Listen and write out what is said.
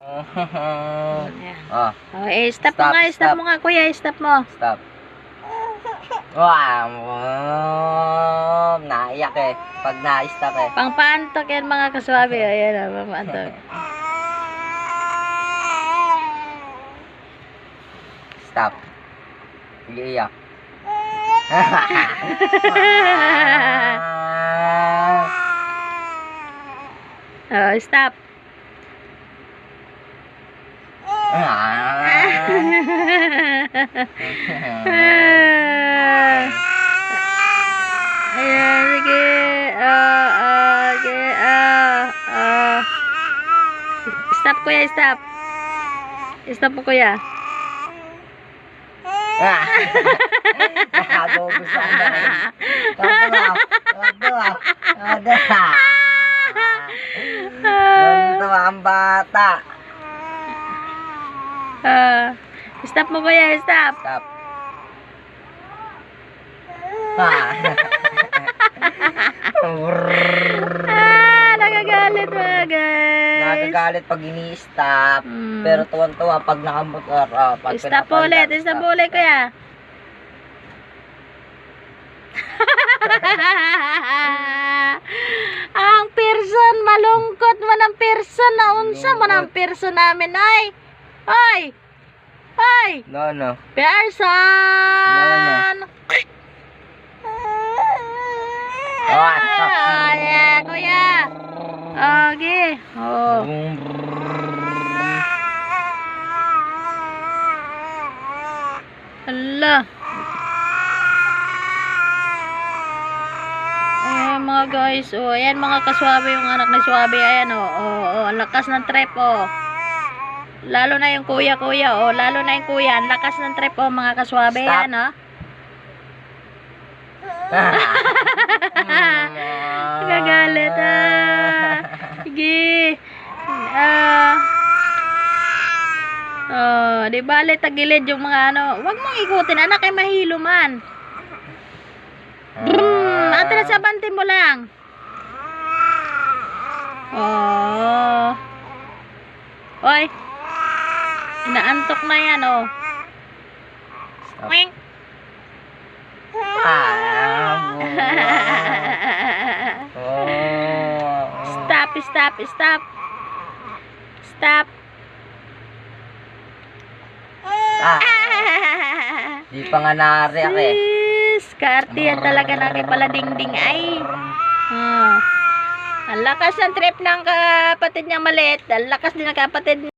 Ayan. Oh, Stop mo nga, stop mo nga kuya, stop mo. stop. Wow, naiyak eh. Pag na-stop eh. Pangpaantok yan mga kaswabe. Ayan, pangpaantok. Stop. Sige, iyak. Stop. Ayan, sige. Stop kuya, stop. Stop mo kuya. Gusto ko na rin. Tuwa ang bata. Stop mo kuya, stop. Stop. Nagagalit mga guys. Nagagalit pag ini-stop. Pero tuwan-tuwa pag nakamotor. Pag Stop ulit kuya. Ang person malungkot man ang person na unsa man ang person namin ay. No. Person. Ayan, kuya. Okay. Hala. Ayan mga guys. Ayan mga kaswabe yung anak ni Swabe. Ayan ang lakas ng trip Lalo na yung kuya. Lalo na yung kuya. Ang lakas ng trip mga kaswabe. Stop. Ayan Gagalit Sige. Di bale tagilid yung mga wag mong ikutin anak ay mahilo man. Atras sa bante mo lang. Oy. Inaantok na yan Wing. Stop. Di pa nga nariyak eh. Skarte yan talaga ng pala dingding ay. Ang lakas ng trip ng kapatid niya maliit. Ang lakas din ng kapatid